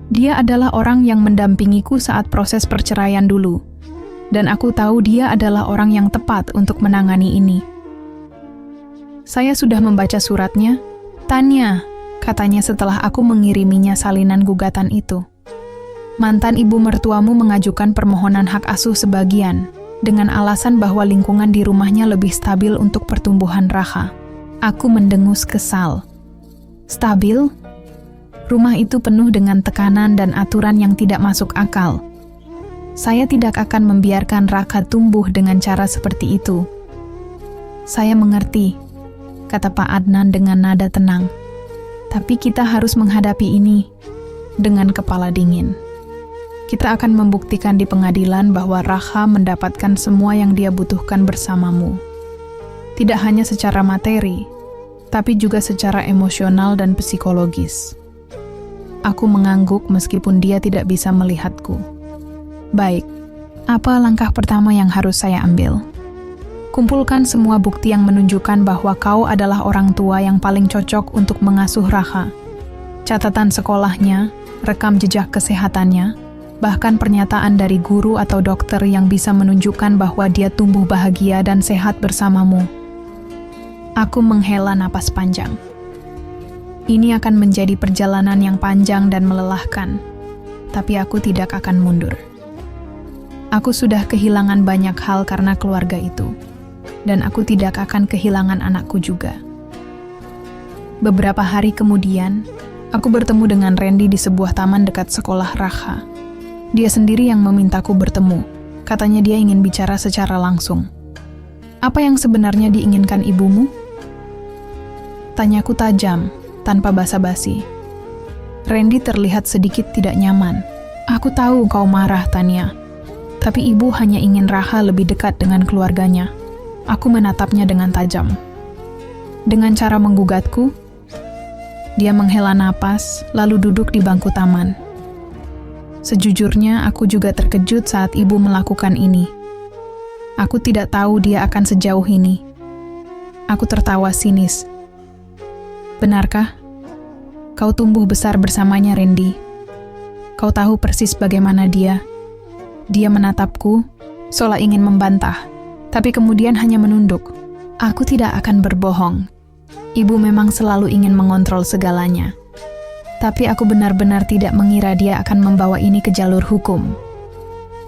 Dia adalah orang yang mendampingiku saat proses perceraian dulu, dan aku tahu dia adalah orang yang tepat untuk menangani ini. "Saya sudah membaca suratnya, Tania," katanya setelah aku mengiriminya salinan gugatan itu. "Mantan ibu mertuamu mengajukan permohonan hak asuh sebagian, dengan alasan bahwa lingkungan di rumahnya lebih stabil untuk pertumbuhan Rakha." Aku mendengus kesal. Stabil? Rumah itu penuh dengan tekanan dan aturan yang tidak masuk akal. Saya tidak akan membiarkan Rakha tumbuh dengan cara seperti itu. "Saya mengerti," kata Pak Adnan dengan nada tenang. "Tapi kita harus menghadapi ini dengan kepala dingin. Kita akan membuktikan di pengadilan bahwa Rakha mendapatkan semua yang dia butuhkan bersamamu. Tidak hanya secara materi, tapi juga secara emosional dan psikologis." Aku mengangguk meskipun dia tidak bisa melihatku. "Baik, Apa langkah pertama yang harus saya ambil? Kumpulkan semua bukti yang menunjukkan bahwa kau adalah orang tua yang paling cocok untuk mengasuh Rakha. Catatan sekolahnya, rekam jejak kesehatannya, bahkan pernyataan dari guru atau dokter yang bisa menunjukkan bahwa dia tumbuh bahagia dan sehat bersamamu. Aku menghela napas panjang. Ini akan menjadi perjalanan yang panjang dan melelahkan, tapi aku tidak akan mundur. Aku sudah kehilangan banyak hal karena keluarga itu, dan aku tidak akan kehilangan anakku juga. Beberapa hari kemudian, aku bertemu dengan Randy di sebuah taman dekat sekolah Rakha. Dia sendiri yang memintaku bertemu. Katanya dia ingin bicara secara langsung. Apa yang sebenarnya diinginkan ibumu? Tanyaku tajam, tanpa basa-basi. Randy terlihat sedikit tidak nyaman. Aku tahu kau marah, Tania. Tapi ibu hanya ingin Rakha lebih dekat dengan keluarganya. Aku menatapnya dengan tajam. Dengan cara menggugatku, dia menghela napas, lalu duduk di bangku taman. Sejujurnya, aku juga terkejut saat ibu melakukan ini. Aku tidak tahu dia akan sejauh ini. Aku tertawa sinis. Benarkah? Kau tumbuh besar bersamanya, Randy. Kau tahu persis bagaimana dia. Dia menatapku, seolah ingin membantah, tapi kemudian hanya menunduk. Aku tidak akan berbohong. Ibu memang selalu ingin mengontrol segalanya. Tapi aku benar-benar tidak mengira dia akan membawa ini ke jalur hukum.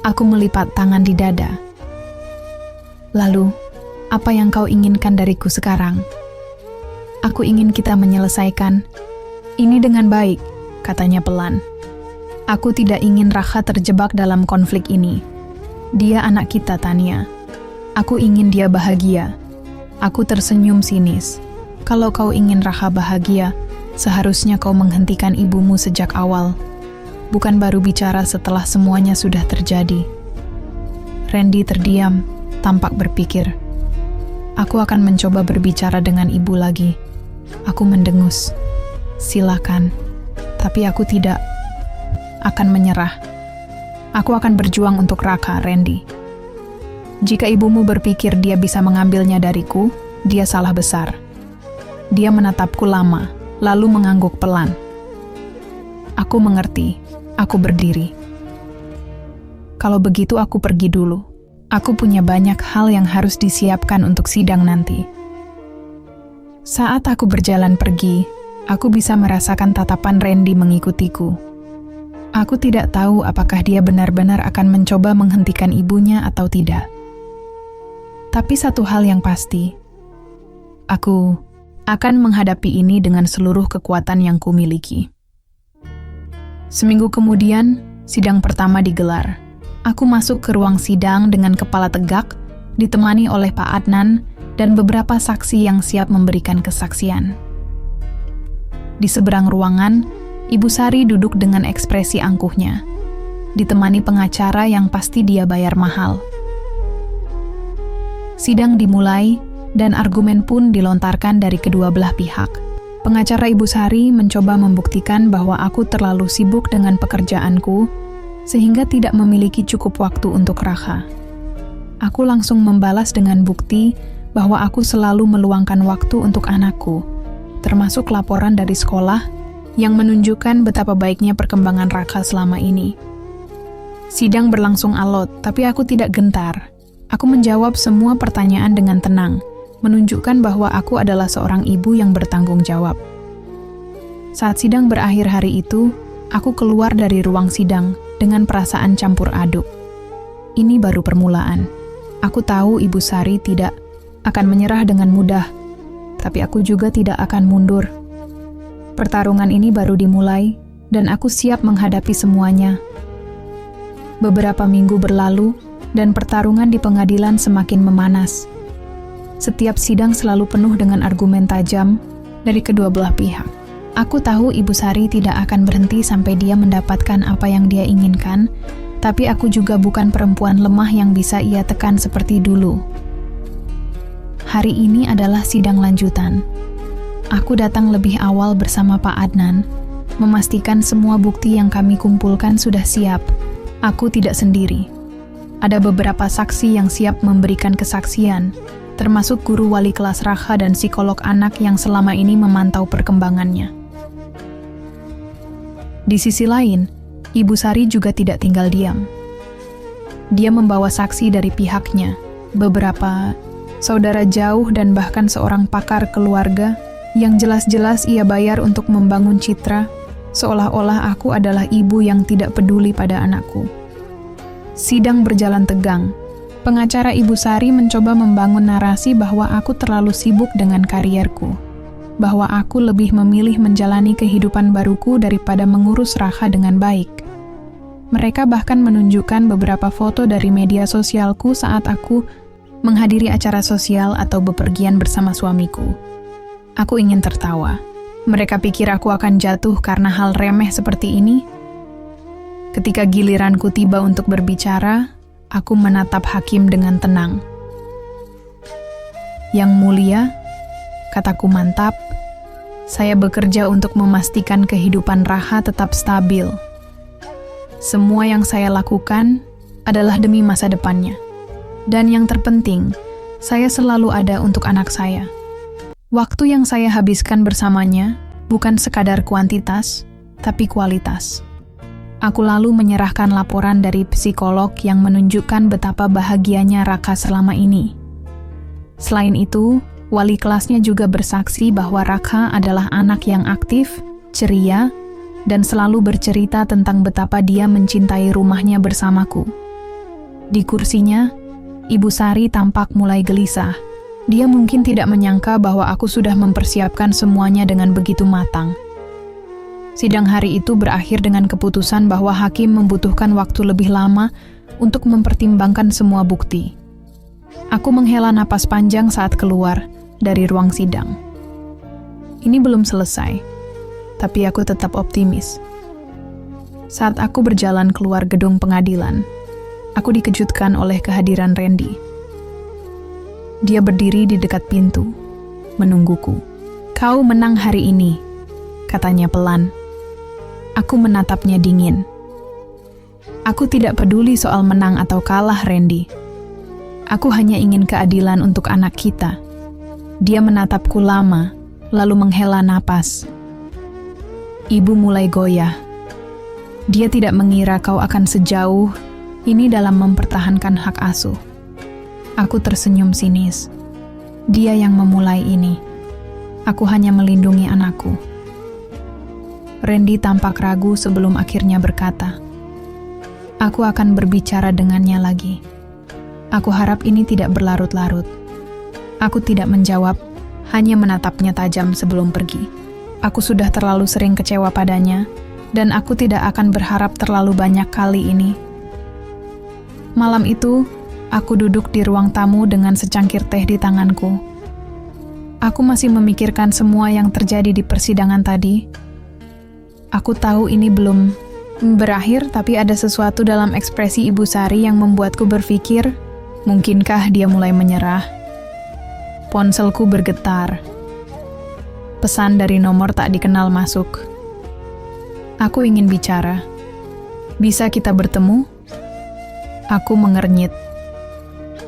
Aku melipat tangan di dada. Lalu, apa yang kau inginkan dariku sekarang? Aku ingin kita menyelesaikan ini dengan baik, katanya pelan. Aku tidak ingin Rakha terjebak dalam konflik ini. Dia anak kita, Tania. Aku ingin dia bahagia. Aku tersenyum sinis. Kalau kau ingin Rakha bahagia, seharusnya kau menghentikan ibumu sejak awal, bukan baru bicara setelah semuanya sudah terjadi. Randy terdiam, tampak berpikir. Aku akan mencoba berbicara dengan ibu lagi. Aku mendengus. Silakan, tapi aku tidak akan menyerah. Aku akan berjuang untuk Rakha, Randy. Jika ibumu berpikir dia bisa mengambilnya dariku, dia salah besar. Dia menatapku lama, lalu mengangguk pelan. Aku mengerti. Aku berdiri. Kalau begitu aku pergi dulu. Aku punya banyak hal yang harus disiapkan untuk sidang nanti. Saat aku berjalan pergi, aku bisa merasakan tatapan Randy mengikutiku. Aku tidak tahu apakah dia benar-benar akan mencoba menghentikan ibunya atau tidak. Tapi satu hal yang pasti, aku akan menghadapi ini dengan seluruh kekuatan yang kumiliki. Seminggu kemudian, sidang pertama digelar. Aku masuk ke ruang sidang dengan kepala tegak, ditemani oleh Pak Adnan dan beberapa saksi yang siap memberikan kesaksian. Di seberang ruangan, Ibu Sari duduk dengan ekspresi angkuhnya, ditemani pengacara yang pasti dia bayar mahal. Sidang dimulai, dan argumen pun dilontarkan dari kedua belah pihak. Pengacara Ibu Sari mencoba membuktikan bahwa aku terlalu sibuk dengan pekerjaanku, sehingga tidak memiliki cukup waktu untuk Rakha. Aku langsung membalas dengan bukti bahwa aku selalu meluangkan waktu untuk anakku, termasuk laporan dari sekolah yang menunjukkan betapa baiknya perkembangan Rakha selama ini. Sidang berlangsung alot, tapi aku tidak gentar. Aku menjawab semua pertanyaan dengan tenang, menunjukkan bahwa aku adalah seorang ibu yang bertanggung jawab. Saat sidang berakhir hari itu, aku keluar dari ruang sidang dengan perasaan campur aduk. Ini baru permulaan. Aku tahu Ibu Sari tidak akan menyerah dengan mudah, tapi aku juga tidak akan mundur. Pertarungan ini baru dimulai, dan aku siap menghadapi semuanya. Beberapa minggu berlalu, dan pertarungan di pengadilan semakin memanas. Setiap sidang selalu penuh dengan argumen tajam dari kedua belah pihak. Aku tahu Ibu Sari tidak akan berhenti sampai dia mendapatkan apa yang dia inginkan, tapi aku juga bukan perempuan lemah yang bisa ia tekan seperti dulu. Hari ini adalah sidang lanjutan. Aku datang lebih awal bersama Pak Adnan, memastikan semua bukti yang kami kumpulkan sudah siap. Aku tidak sendiri. ada beberapa saksi yang siap memberikan kesaksian, termasuk guru wali kelas Rakha dan psikolog anak yang selama ini memantau perkembangannya. Di sisi lain, Ibu Sari juga tidak tinggal diam. Dia membawa saksi dari pihaknya, beberapa saudara jauh dan bahkan seorang pakar keluarga yang jelas-jelas ia bayar untuk membangun citra seolah-olah aku adalah ibu yang tidak peduli pada anakku. Sidang berjalan tegang. Pengacara Ibu Sari mencoba membangun narasi bahwa aku terlalu sibuk dengan karierku, bahwa aku lebih memilih menjalani kehidupan baruku daripada mengurus Rakha dengan baik. Mereka bahkan menunjukkan beberapa foto dari media sosialku saat aku menghadiri acara sosial atau bepergian bersama suamiku. Aku ingin tertawa. Mereka pikir aku akan jatuh karena hal remeh seperti ini. Ketika giliranku tiba untuk berbicara, aku menatap hakim dengan tenang. "Yang mulia," kataku mantap, "saya bekerja untuk memastikan kehidupan Rakha tetap stabil. Semua yang saya lakukan adalah demi masa depannya. Dan yang terpenting, saya selalu ada untuk anak saya. Waktu yang saya habiskan bersamanya bukan sekadar kuantitas, tapi kualitas." Aku lalu menyerahkan laporan dari psikolog yang menunjukkan betapa bahagianya Rakha selama ini. Selain itu, wali kelasnya juga bersaksi bahwa Rakha adalah anak yang aktif, ceria, dan selalu bercerita tentang betapa dia mencintai rumahnya bersamaku. Di kursinya, Ibu Sari tampak mulai gelisah. Dia mungkin tidak menyangka bahwa aku sudah mempersiapkan semuanya dengan begitu matang. Sidang hari itu berakhir dengan keputusan bahwa hakim membutuhkan waktu lebih lama untuk mempertimbangkan semua bukti. Aku menghela napas panjang saat keluar dari ruang sidang. Ini belum selesai, tapi aku tetap optimis. Saat aku berjalan keluar gedung pengadilan, aku dikejutkan oleh kehadiran Randy. Dia berdiri di dekat pintu, menungguku. "Kau menang hari ini," katanya pelan. Aku menatapnya dingin. "Aku tidak peduli soal menang atau kalah, Randy. Aku hanya ingin keadilan untuk anak kita." Dia menatapku lama, lalu menghela napas. Ibu mulai goyah. Dia tidak mengira kau akan sejauh ini dalam mempertahankan hak asuh. Aku tersenyum sinis. Dia yang memulai ini. Aku hanya melindungi anakku. Randy tampak ragu sebelum akhirnya berkata, "Aku akan berbicara dengannya lagi. Aku harap ini tidak berlarut-larut." Aku tidak menjawab, hanya menatapnya tajam sebelum pergi. Aku sudah terlalu sering kecewa padanya, dan aku tidak akan berharap terlalu banyak kali ini. Malam itu, aku duduk di ruang tamu dengan secangkir teh di tanganku. Aku masih memikirkan semua yang terjadi di persidangan tadi. Aku tahu ini belum berakhir, tapi ada sesuatu dalam ekspresi Ibu Sari yang membuatku berpikir, mungkinkah dia mulai menyerah? Ponselku bergetar. Pesan dari nomor tak dikenal masuk. Aku ingin bicara. "Bisa kita bertemu?" Aku mengernyit.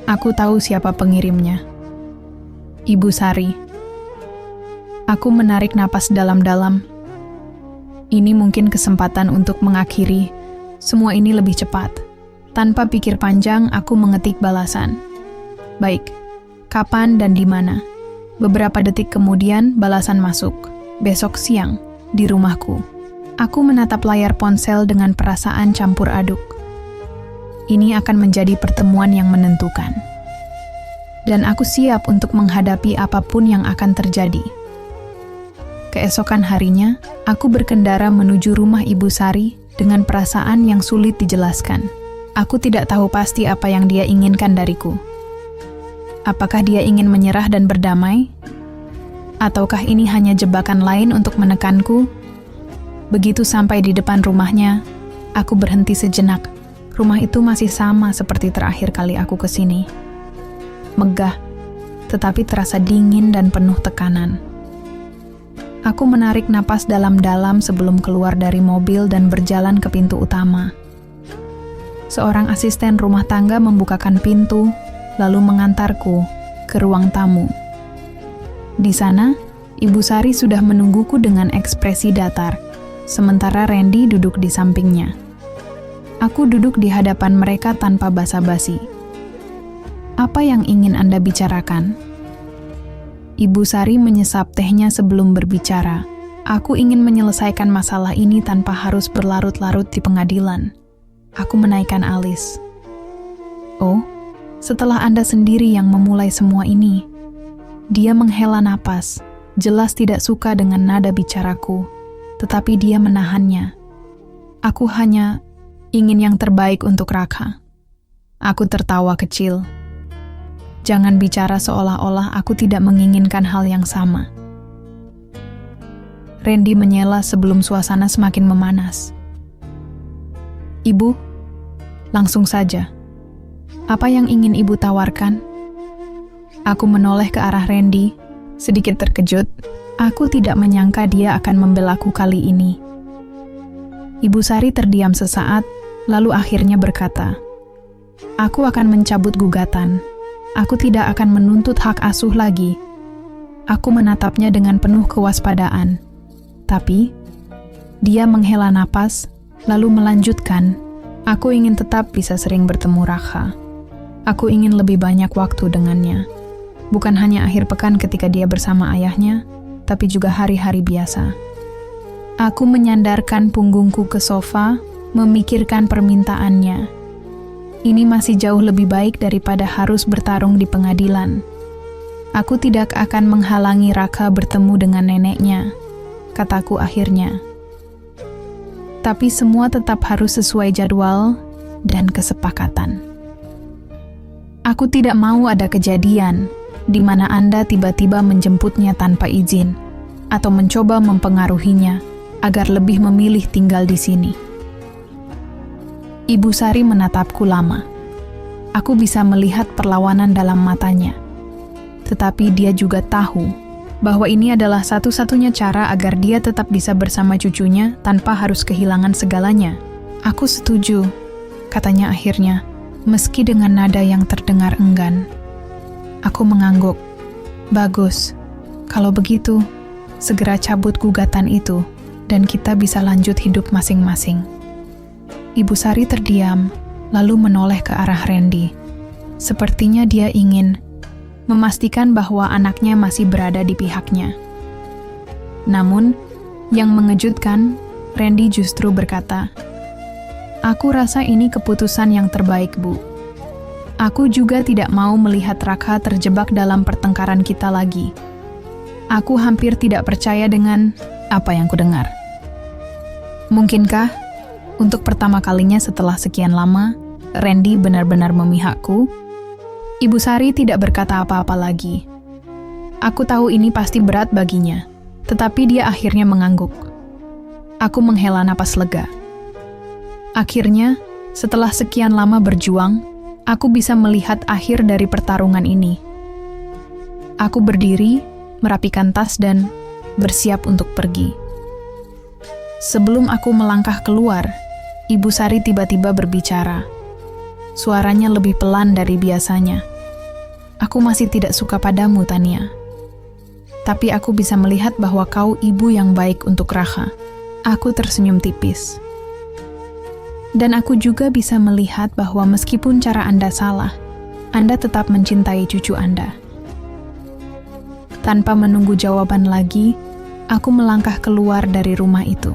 Aku tahu siapa pengirimnya. Ibu Sari. Aku menarik napas dalam-dalam. Ini mungkin kesempatan untuk mengakhiri semua ini lebih cepat. Tanpa pikir panjang, aku mengetik balasan. "Baik, kapan dan di mana?" Beberapa detik kemudian, balasan masuk. "Besok siang, di rumahku." Aku menatap layar ponsel dengan perasaan campur aduk. Ini akan menjadi pertemuan yang menentukan. Dan aku siap untuk menghadapi apapun yang akan terjadi. Keesokan harinya, aku berkendara menuju rumah Ibu Sari dengan perasaan yang sulit dijelaskan. Aku tidak tahu pasti apa yang dia inginkan dariku. Apakah dia ingin menyerah dan berdamai? Ataukah ini hanya jebakan lain untuk menekanku? Begitu sampai di depan rumahnya, aku berhenti sejenak. Rumah itu masih sama seperti terakhir kali aku ke sini. Megah, tetapi terasa dingin dan penuh tekanan. Aku menarik napas dalam-dalam sebelum keluar dari mobil dan berjalan ke pintu utama. seorang asisten rumah tangga membukakan pintu, lalu mengantarku ke ruang tamu. Di sana, Ibu Sari sudah menungguku dengan ekspresi datar, sementara Randy duduk di sampingnya. Aku duduk di hadapan mereka tanpa basa-basi. "Apa yang ingin Anda bicarakan?" Ibu Sari menyesap tehnya sebelum berbicara. "Aku ingin menyelesaikan masalah ini tanpa harus berlarut-larut di pengadilan." Aku menaikkan alis. "Oh, setelah Anda sendiri yang memulai semua ini." Dia menghela napas, jelas tidak suka dengan nada bicaraku, tetapi dia menahannya. "Aku hanya ingin yang terbaik untuk Rakha." Aku tertawa kecil. "Jangan bicara seolah-olah aku tidak menginginkan hal yang sama." Randy menyela sebelum suasana semakin memanas. "Ibu, langsung saja. Apa yang ingin Ibu tawarkan?" Aku menoleh ke arah Randy, sedikit terkejut. Aku tidak menyangka dia akan membelaku kali ini. Ibu Sari terdiam sesaat, lalu akhirnya berkata, "Aku akan mencabut gugatan. Aku tidak akan menuntut hak asuh lagi." Aku menatapnya dengan penuh kewaspadaan. Tapi, dia menghela napas, lalu melanjutkan, "Aku ingin tetap bisa sering bertemu Rakha. Aku ingin lebih banyak waktu dengannya. Bukan hanya akhir pekan ketika dia bersama ayahnya, tapi juga hari-hari biasa." Aku menyandarkan punggungku ke sofa, memikirkan permintaannya. Ini masih jauh lebih baik daripada harus bertarung di pengadilan. "Aku tidak akan menghalangi Rakha bertemu dengan neneknya," kataku akhirnya. "Tapi semua tetap harus sesuai jadwal dan kesepakatan. Aku tidak mau ada kejadian di mana Anda tiba-tiba menjemputnya tanpa izin atau mencoba mempengaruhinya agar lebih memilih tinggal di sini." Ibu Sari menatapku lama. Aku bisa melihat perlawanan dalam matanya. Tetapi dia juga tahu bahwa ini adalah satu-satunya cara agar dia tetap bisa bersama cucunya tanpa harus kehilangan segalanya. "Aku setuju," katanya akhirnya, meski dengan nada yang terdengar enggan. Aku mengangguk. "Bagus. Kalau begitu, segera cabut gugatan itu, dan kita bisa lanjut hidup masing-masing." Ibu Sari terdiam, lalu menoleh ke arah Randy. Sepertinya dia ingin memastikan bahwa anaknya masih berada di pihaknya. Namun, yang mengejutkan, Randy justru berkata, "Aku rasa ini keputusan yang terbaik, Bu. Aku juga tidak mau melihat Rakha terjebak dalam pertengkaran kita lagi. Aku hampir tidak percaya dengan apa yang kudengar." Mungkinkah, untuk pertama kalinya setelah sekian lama, Randy benar-benar memihakku? Ibu Sari tidak berkata apa-apa lagi. Aku tahu ini pasti berat baginya, tetapi dia akhirnya mengangguk. Aku menghela napas lega. Akhirnya, setelah sekian lama berjuang, aku bisa melihat akhir dari pertarungan ini. Aku berdiri, merapikan tas dan bersiap untuk pergi. Sebelum aku melangkah keluar, Ibu Sari tiba-tiba berbicara. Suaranya lebih pelan dari biasanya. "Aku masih tidak suka padamu, Tania. Tapi aku bisa melihat bahwa kau ibu yang baik untuk Rakha." Aku tersenyum tipis. "Dan aku juga bisa melihat bahwa meskipun cara Anda salah, Anda tetap mencintai cucu Anda." Tanpa menunggu jawaban lagi, aku melangkah keluar dari rumah itu.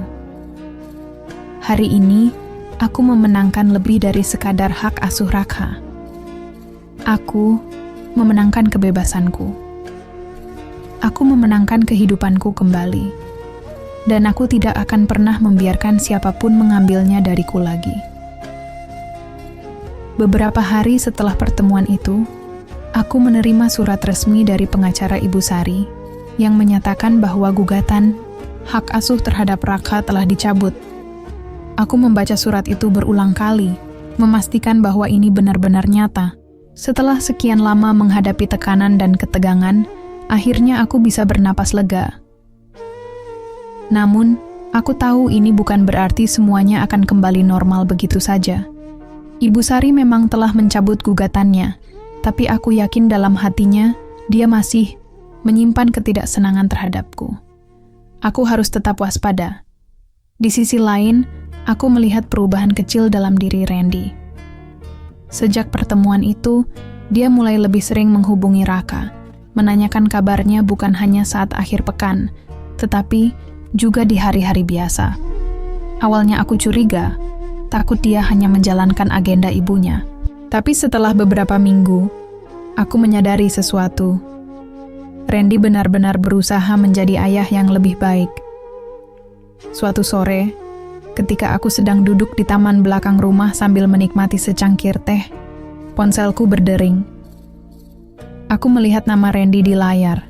Hari ini, aku memenangkan lebih dari sekadar hak asuh Rakha. Aku memenangkan kebebasanku. Aku memenangkan kehidupanku kembali. Dan aku tidak akan pernah membiarkan siapapun mengambilnya dariku lagi. Beberapa hari setelah pertemuan itu, aku menerima surat resmi dari pengacara Ibu Sari yang menyatakan bahwa gugatan hak asuh terhadap Rakha telah dicabut. Aku membaca surat itu berulang kali, memastikan bahwa ini benar-benar nyata. Setelah sekian lama menghadapi tekanan dan ketegangan, akhirnya aku bisa bernapas lega. Namun, aku tahu ini bukan berarti semuanya akan kembali normal begitu saja. Ibu Sari memang telah mencabut gugatannya, tapi aku yakin dalam hatinya dia masih menyimpan ketidaksenangan terhadapku. Aku harus tetap waspada. Di sisi lain, aku melihat perubahan kecil dalam diri Randy. Sejak pertemuan itu, dia mulai lebih sering menghubungi Raka, menanyakan kabarnya bukan hanya saat akhir pekan, tetapi juga di hari-hari biasa. Awalnya aku curiga, takut dia hanya menjalankan agenda ibunya. Tapi setelah beberapa minggu, aku menyadari sesuatu. Randy benar-benar berusaha menjadi ayah yang lebih baik. Suatu sore, ketika aku sedang duduk di taman belakang rumah sambil menikmati secangkir teh, ponselku berdering. Aku melihat nama Randy di layar.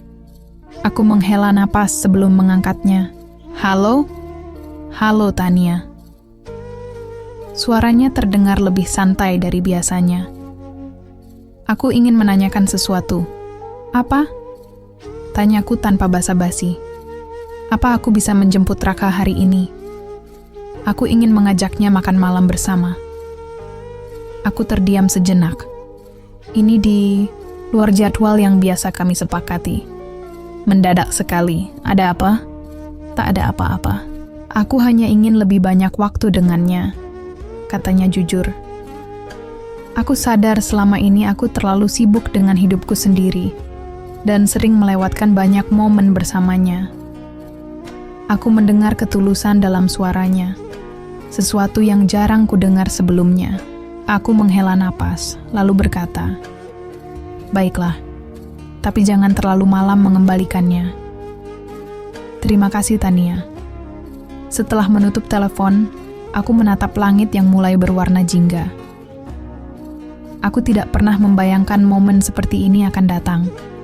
Aku menghela napas sebelum mengangkatnya. Halo? Halo, Tania. Suaranya terdengar lebih santai dari biasanya. Aku ingin menanyakan sesuatu. Apa? Tanyaku tanpa basa-basi. Apa aku bisa menjemput Raka hari ini? Aku ingin mengajaknya makan malam bersama. Aku terdiam sejenak. Ini di luar jadwal yang biasa kami sepakati. Mendadak sekali. Ada apa? Tak ada apa-apa. Aku hanya ingin lebih banyak waktu dengannya, katanya jujur. Aku sadar selama ini aku terlalu sibuk dengan hidupku sendiri dan sering melewatkan banyak momen bersamanya. Aku mendengar ketulusan dalam suaranya, sesuatu yang jarang kudengar sebelumnya. Aku menghela napas, lalu berkata, "Baiklah, tapi jangan terlalu malam mengembalikannya." Terima kasih, Tania. Setelah menutup telepon, aku menatap langit yang mulai berwarna jingga. Aku tidak pernah membayangkan momen seperti ini akan datang.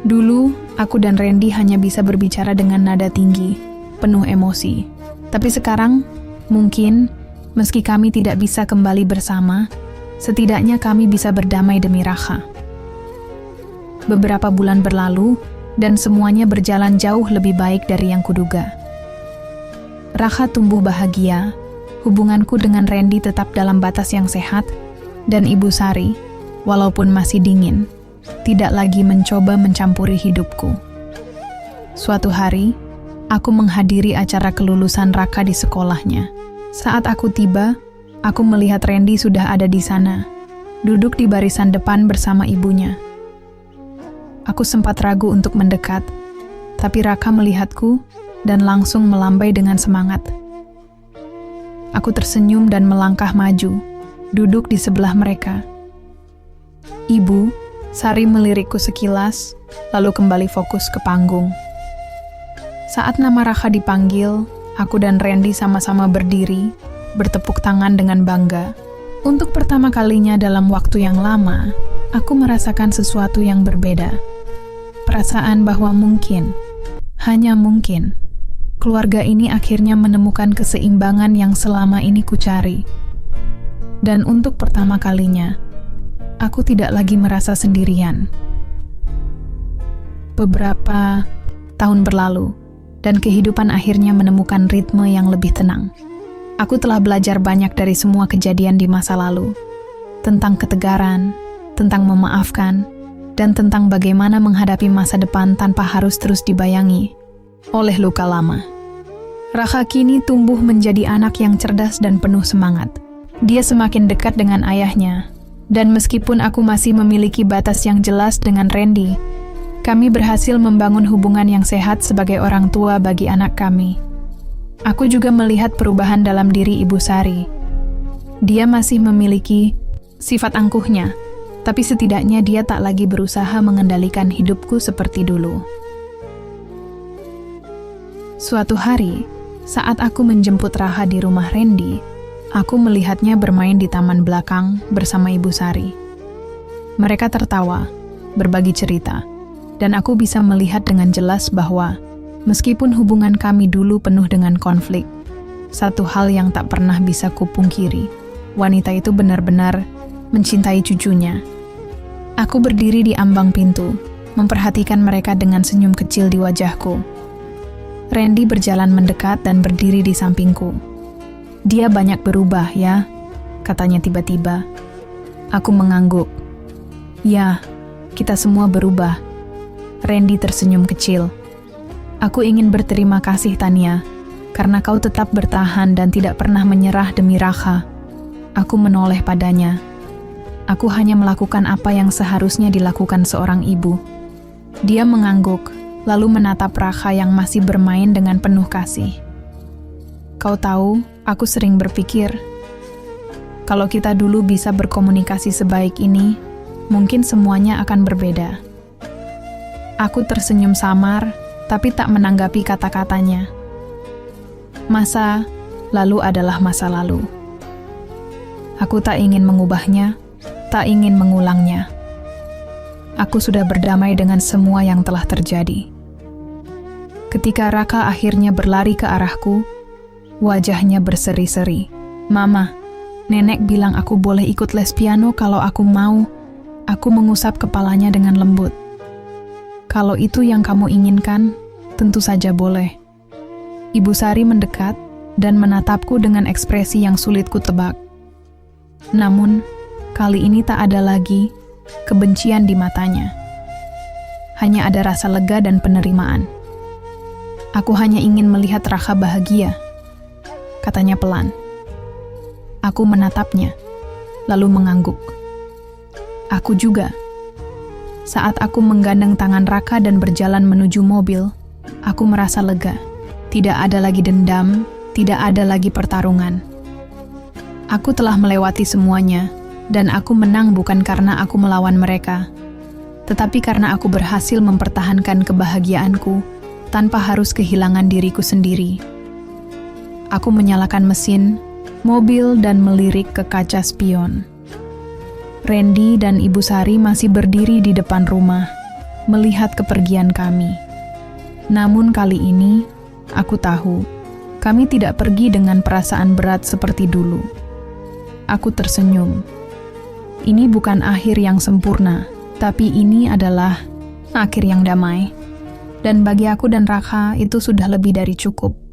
Dulu, aku dan Randy hanya bisa berbicara dengan nada tinggi, penuh emosi. Tapi sekarang, mungkin, meski kami tidak bisa kembali bersama, setidaknya kami bisa berdamai demi Raka. Beberapa bulan berlalu, dan semuanya berjalan jauh lebih baik dari yang kuduga. Raka tumbuh bahagia, hubunganku dengan Randy tetap dalam batas yang sehat, dan Ibu Sari, walaupun masih dingin, tidak lagi mencoba mencampuri hidupku. Suatu hari, aku menghadiri acara kelulusan Raka di sekolahnya. Saat aku tiba, aku melihat Randy sudah ada di sana, duduk di barisan depan bersama ibunya. Aku sempat ragu untuk mendekat, tapi Raka melihatku dan langsung melambai dengan semangat. Aku tersenyum dan melangkah maju, duduk di sebelah mereka. "Ibu," Sari melirikku sekilas, lalu kembali fokus ke panggung. Saat nama Raka dipanggil, aku dan Randy sama-sama berdiri, bertepuk tangan dengan bangga. Untuk pertama kalinya dalam waktu yang lama, aku merasakan sesuatu yang berbeda. Perasaan bahwa mungkin, hanya mungkin, keluarga ini akhirnya menemukan keseimbangan yang selama ini kucari. Dan untuk pertama kalinya, aku tidak lagi merasa sendirian. Beberapa tahun berlalu, dan kehidupan akhirnya menemukan ritme yang lebih tenang. Aku telah belajar banyak dari semua kejadian di masa lalu, tentang ketegaran, tentang memaafkan, dan tentang bagaimana menghadapi masa depan tanpa harus terus dibayangi oleh luka lama. Raka kini tumbuh menjadi anak yang cerdas dan penuh semangat. Dia semakin dekat dengan ayahnya, dan meskipun aku masih memiliki batas yang jelas dengan Randy, kami berhasil membangun hubungan yang sehat sebagai orang tua bagi anak kami. Aku juga melihat perubahan dalam diri Ibu Sari. Dia masih memiliki sifat angkuhnya, tapi setidaknya dia tak lagi berusaha mengendalikan hidupku seperti dulu. Suatu hari, saat aku menjemput Raka di rumah Randy, aku melihatnya bermain di taman belakang bersama Ibu Sari. Mereka tertawa, berbagi cerita, dan aku bisa melihat dengan jelas bahwa meskipun hubungan kami dulu penuh dengan konflik, satu hal yang tak pernah bisa kupungkiri, wanita itu benar-benar mencintai cucunya. Aku berdiri di ambang pintu, memperhatikan mereka dengan senyum kecil di wajahku. Randy berjalan mendekat dan berdiri di sampingku. "Dia banyak berubah ya," katanya tiba-tiba. Aku mengangguk. Ya, kita semua berubah. Randy tersenyum kecil. Aku ingin berterima kasih, Tania, karena kau tetap bertahan dan tidak pernah menyerah demi Rakha. Aku menoleh padanya. Aku hanya melakukan apa yang seharusnya dilakukan seorang ibu. Dia mengangguk, lalu menatap Rakha yang masih bermain dengan penuh kasih. Kau tahu, aku sering berpikir, kalau kita dulu bisa berkomunikasi sebaik ini, mungkin semuanya akan berbeda. Aku tersenyum samar, tapi tak menanggapi kata-katanya. Masa lalu adalah masa lalu. Aku tak ingin mengubahnya, tak ingin mengulangnya. Aku sudah berdamai dengan semua yang telah terjadi. Ketika Rakha akhirnya berlari ke arahku, wajahnya berseri-seri. Mama, nenek bilang aku boleh ikut les piano kalau aku mau. Aku mengusap kepalanya dengan lembut. Kalau itu yang kamu inginkan, tentu saja boleh. Ibu Sari mendekat dan menatapku dengan ekspresi yang sulit kutebak. Namun, kali ini tak ada lagi kebencian di matanya. Hanya ada rasa lega dan penerimaan. Aku hanya ingin melihat Rakha bahagia, katanya pelan. Aku menatapnya, lalu mengangguk. Aku juga. Saat aku menggandeng tangan Rakha dan berjalan menuju mobil, aku merasa lega. Tidak ada lagi dendam, tidak ada lagi pertarungan. Aku telah melewati semuanya, dan aku menang bukan karena aku melawan mereka, tetapi karena aku berhasil mempertahankan kebahagiaanku tanpa harus kehilangan diriku sendiri. Aku menyalakan mesin mobil dan melirik ke kaca spion. Randy dan Ibu Sari masih berdiri di depan rumah, melihat kepergian kami. Namun kali ini, aku tahu, kami tidak pergi dengan perasaan berat seperti dulu. Aku tersenyum. Ini bukan akhir yang sempurna, tapi ini adalah akhir yang damai. Dan bagi aku dan Rakha itu sudah lebih dari cukup.